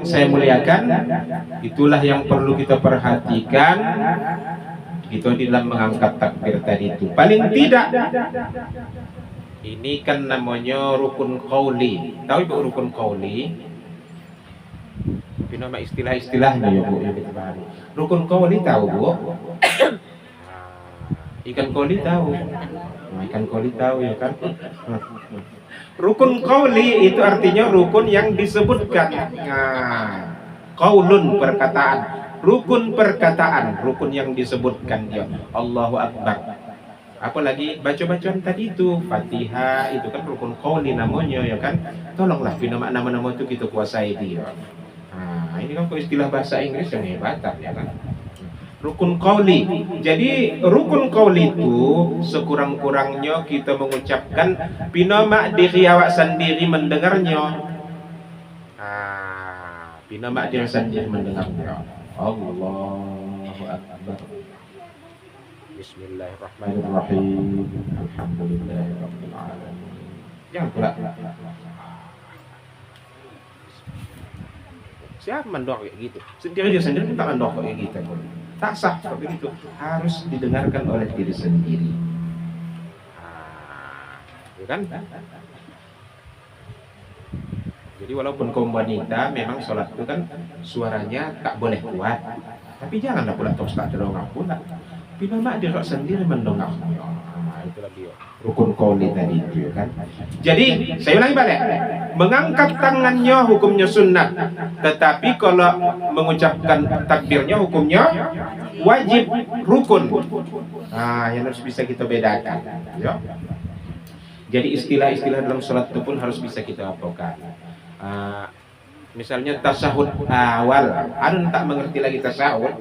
saya muliakan, itulah yang perlu kita perhatikan gitu di dalam mengangkat takbir tadi itu. Paling tidak ini kan namanya rukun qauli. Tahu Ibu rukun qauli? Tapi nama istilah-istilahnya ya Bu, ya kita bahas. Rukun qauli tahu Bu? Ikan koli tahu. Ikan koli tahu ya kan? Rukun qauli itu artinya rukun yang disebutkan. Qaulun perkataan, rukun perkataan, rukun yang disebutkan ya. Allahu Akbar. Apalagi baca-bacaan tadi itu Fatihah itu kan rukun qauli namanya ya kan. Tolonglah nama-nama itu kita kuasai dia. Nah, ini kan istilah bahasa Inggris yang hebatan ya kan. Rukun qauli. Jadi rukun qauli itu sekurang-kurangnya kita mengucapkan pinama diri awak sendiri mendengarnya. Pinama diri sendiri mendengarnya. Allahu Akbar. Bismillahirrahmanirrahim. Alhamdulillahirabbil alamin. Jangan pula. Siapa mendok kayak gitu? Sendiri dia sendiri tak mendok kayak gitu. Tak sah begitu, harus didengarkan oleh diri sendiri. Ya kan? Jadi walaupun kaum wanita memang sholat itu kan suaranya tak boleh kuat, tapi janganlah pula terus tak dongak pula. Pinama dia sendiri mendongak. Itulah dia rukun qauli tadi itu ya kan. Jadi saya ulangi balik, mengangkat tangannya hukumnya sunnah, tetapi kalau mengucapkan takbirnya hukumnya wajib rukun. Yang harus bisa kita bedakan ya. Jadi istilah-istilah dalam sholat itu pun harus bisa kita apalkan. Misalnya tasahud awal, ada tak mengerti lagi tasahud.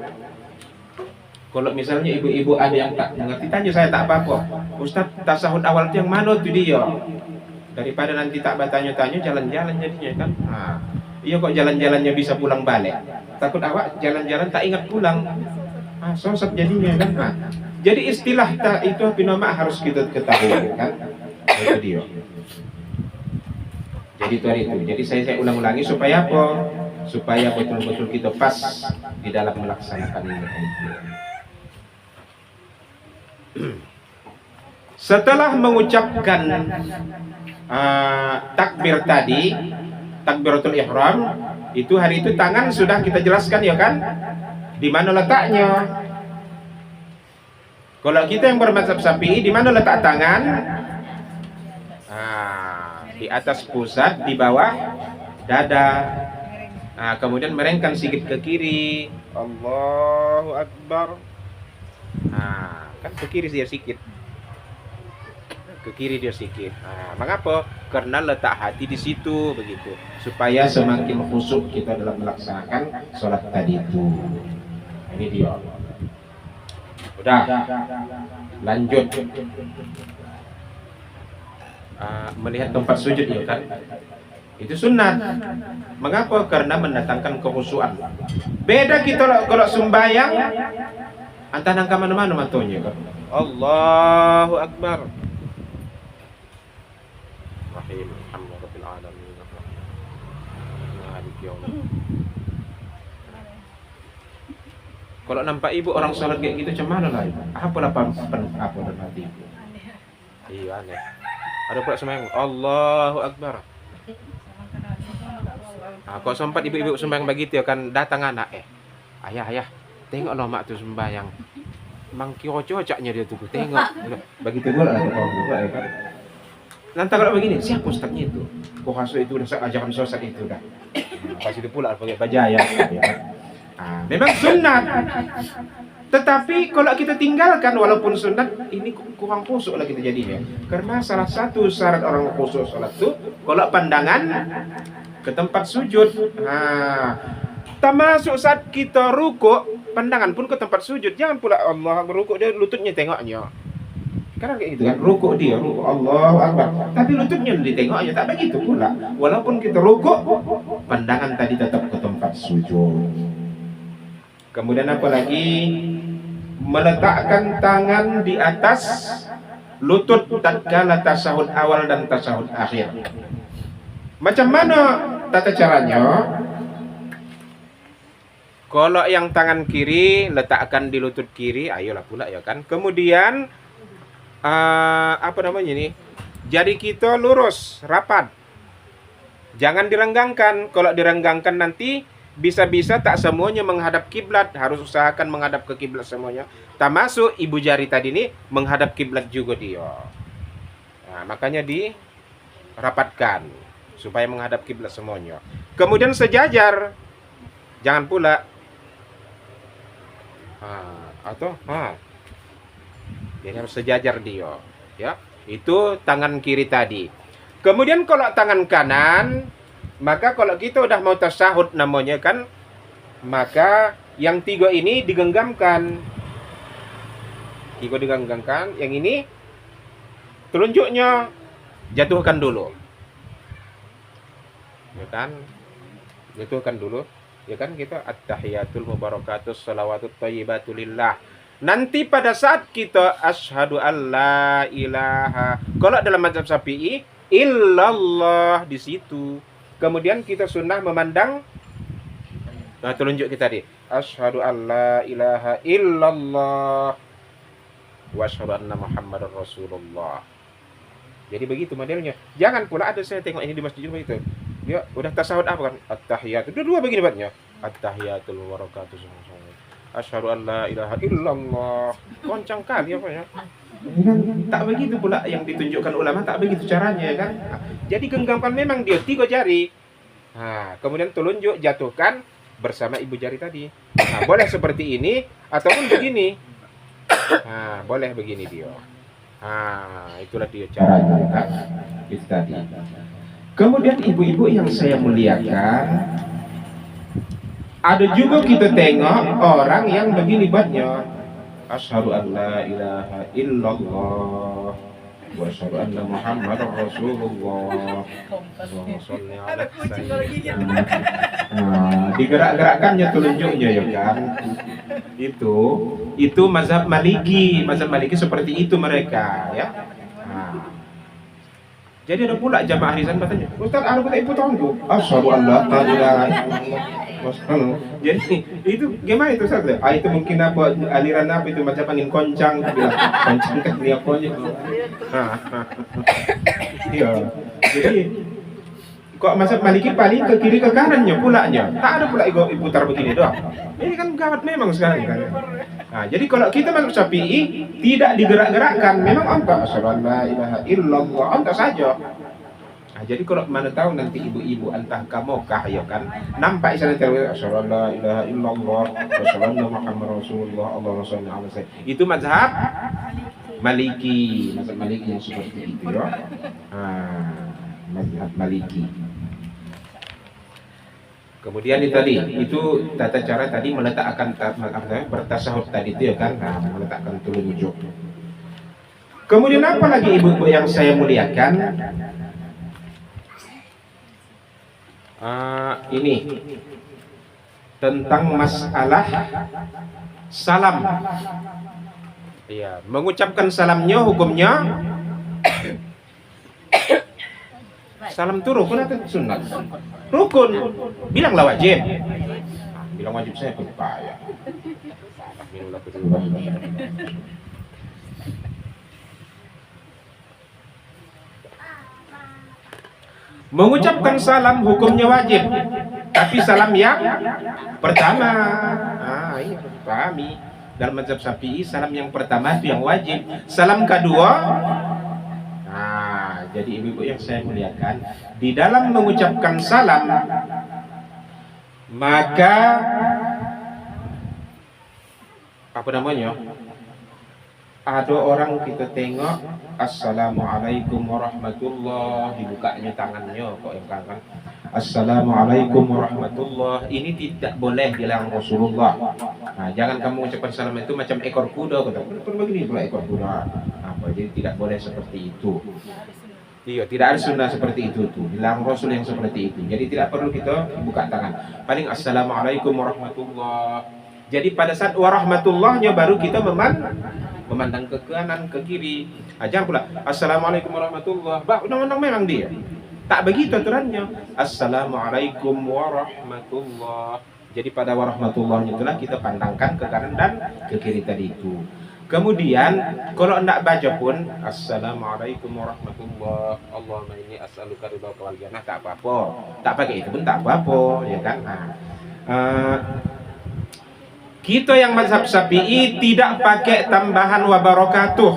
Kalau misalnya ibu-ibu ada yang tak mengerti, tanya saya tak apa-apa. Ustaz, tasahud awal itu yang mana tuh dia? Daripada nanti tak bertanya-tanya, jalan-jalan jadinya kan. Iya kok jalan-jalannya bisa pulang balik. Takut awak jalan-jalan tak ingat pulang. Sosok jadinya kan. Jadi istilah itu pinama harus kita ketahui kan. Itu dia. Jadi itu. Jadi saya ulang-ulangi supaya apa? Supaya betul-betul kita pas di dalam melaksanakan ini. Setelah mengucapkan takbir tadi, takbiratul ihram, itu hari itu tangan sudah kita jelaskan ya kan? Di mana letaknya? Kalau kita yang bermadzhab Syafi'i, di mana letak tangan? Di atas pusat, di bawah dada. Kemudian merengkan sedikit ke kiri. Allahu Akbar. Kan ke kiri dia sedikit. Ke kiri dia sedikit. Mengapa? Karena letak hati di situ begitu. Supaya semakin khusyuk kita dalam melaksanakan sholat tadi itu. Ini dia. Udah. Lanjut. Melihat tempat sujud ya kan. Itu sunat. Mengapa? Karena mendatangkan kekhusyuan. Beda kita kalau sembahyang antara nangka mana-mana matonya kan. Allahu Akbar. Rahim, alhamdulillahirabbil alamin. Maliki yaumiddin. Kalau nampak ibu orang sholat kayak gitu macam mana lah? Apa nanti ibu? Iya aneh. Ada pula sembahyang Allahu Akbar. Kok sempat ibu-ibu sembahyang begitu ya kan datang anak ayah tengok loh mak tuh sembahyang mangki cocoknya dia tuh tengok begitu pula ya kan. Nanti kalau begini siapa ustaznya itu kok kasut itu udah ajaran sosok itu dah pas itu pula pakai bajaya ya kan. Memang sunat, tetapi kalau kita tinggalkan walaupun sunat ini kurang khusyuk lah kita jadinya. Karena salah satu syarat orang khusyuk sholat itu kalau pandangan ke tempat sujud. Termasuk saat kita rukuk, pandangan pun ke tempat sujud. Jangan pula Allah berukuk dia lututnya tengoknya. Karena kayak gitu kan, rukuk Allahu Akbar, tapi lututnya ditengoknya tak begitu pula. Walaupun kita rukuk, pandangan tadi tetap ke tempat sujud. Kemudian apa lagi? Meletakkan tangan di atas lutut tatkala tasyahud awal dan tasyahud akhir. Macam mana tata caranya? Kalau yang tangan kiri letakkan di lutut kiri, ayolah pula ya kan. Kemudian apa namanya ini? Jari kita lurus, rapat. Jangan direnggangkan. Kalau direnggangkan nanti bisa-bisa tak semuanya menghadap kiblat. Harus usahakan menghadap ke kiblat semuanya. Termasuk ibu jari tadi ini menghadap kiblat juga dia. Nah, makanya dirapatkan supaya menghadap kiblat semuanya. Kemudian sejajar. Jangan pula jadi harus sejajar dia, ya. Itu tangan kiri tadi. Kemudian kalau tangan kanan, maka kalau kita udah mau tasahud namanya kan, maka yang tiga ini digenggamkan. Tiga digenggamkan, yang ini telunjuknya jatuhkan dulu. Ya kan? Jatuhkan dulu. Ya kan kita at-tahiyatul mubarakatus shalawatut thayyibatulillah. Nanti pada saat kita asyhadu alla ilaha, kalau dalam mazhab Syafi'i illallah di situ. Kemudian kita sunnah memandang telunjuk kita tadi. Asyhadu alla ilaha illallah wa asyhadu anna Muhammadar Rasulullah. Jadi begitu modelnya. Jangan pula ada saya tengok ini di masjid begitu. Dia udah tasawuf apa kan? At-tahiyat. Dua begini buatnya. At-tahiyatul wabarakatuh. Asyhadu an la ilaha illallah. Koncang kali apa ya? Tak begitu pula yang ditunjukkan ulama, tak begitu caranya kan. Jadi genggamkan memang dia 3 jari. Nah, kemudian telunjuk jatuhkan bersama ibu jari tadi. Nah, boleh seperti ini ataupun begini. Nah, boleh begini dia. Nah, itulah dia caranya kan. Itu tadi. Kemudian ibu-ibu yang saya muliakan, ada juga kita tengok orang yang begini buatnya. Asyhadu an la ilaha illallah wa asyhadu anna Muhammadar Rasulullah. Digerak-gerakkannya telunjuknya ya kan. Itu mazhab Maliki. Mazhab Maliki seperti itu mereka ya. Jadi ada pula jamaah Rizan katanya, Ustaz, aku tak ikut tahunku. Asyhadu an la ilaha illallah. Jadi itu gimana itu Ustaz? Itu mungkin apa aliran apa itu macam angin koncang, koncang kan dia punya. Iya. Jadi kok mazhab Maliki paling ke kiri ke kanannya pulanya. Tak ada pula putar begini doang. Ini kan gawat memang sekarang kan. Nah, jadi kalau kita masuk Syafi'i tidak digerak-gerakkan, memang anta asyhadu an la ilaha illallah, anta saja. Nah, jadi kalau mana tahu nanti ibu-ibu entah kamokah ya kan, nampak isyarat asyhadu an la ilaha illallah wa asyhadu anna Muhammadar Rasulullah, Allahumma shalli ala sayyidina. Itu mazhab Maliki, mazhab Maliki yang seperti itu ya. Mazhab Maliki. Kemudian itu tata cara tadi meletakkan bertasahud tadi itu ya kan, meletakkan telunjuk. Kemudian apa lagi ibu-ibu yang saya muliakan? Ini tentang masalah salam. Iya, mengucapkan salamnya hukumnya salam itu rukun atau sunat? Rukun. Bilanglah wajib. Bilang wajib saya lupa ya. Mengucapkan salam hukumnya wajib. Tapi salam yang pertama. Ini pahami. Dalam mazhab Syafi'i salam yang pertama itu yang wajib. Salam kedua, jadi ibu-ibu yang saya muliakan, di dalam mengucapkan salam maka apa namanya? Ada orang kita tengok assalamualaikum warahmatullah, dibukanya tangannya kok yang kan assalamualaikum warahmatullah. Ini tidak boleh dilarang Rasulullah. Nah, jangan kamu ucapkan salam itu macam ekor kuda, kata begini pula ekor kuda. Jadi tidak boleh seperti itu. Iya, tidak ada sunnah seperti itu tuh. Dilarang Rasul yang seperti itu. Jadi tidak perlu kita buka tangan. Paling assalamualaikum warahmatullah. Jadi pada saat warahmatullahnya baru kita memandang ke kanan, ke kiri. Jangan pula assalamualaikum warahmatullah. Undang-undang memang dia. Tak begitu aturannya. Assalamualaikum warahmatullah. Jadi pada warahmatullahi itulah kita pandangkan ke kanan dan ke kiri tadi itu. Kemudian kalau hendak baca pun assalamualaikum warahmatullahi Allahumma inni as'aluka ridhaka wal jannah, tak apa-apa. Tak pakai itu pun tak apa-apa, ya kan? Nah, kita yang mazhab Syafi'i tidak pakai tambahan wabarakatuh,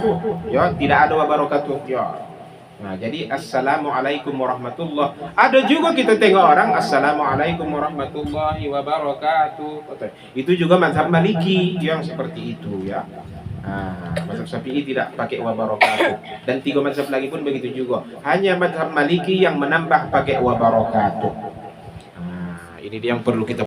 ya, tidak ada wabarakatuh, ya. Nah, jadi assalamualaikum warahmatullahi. Ada juga kita tengok orang assalamualaikum warahmatullahi wabarakatuh. Itu juga mazhab Maliki yang seperti itu, ya. Nah, mazhab Syafi'i tidak pakai wabarakatuh, dan 3 mazhab lagi pun begitu juga. Hanya mazhab Maliki yang menambah pakai wabarakatuh. Nah, ini dia yang perlu kita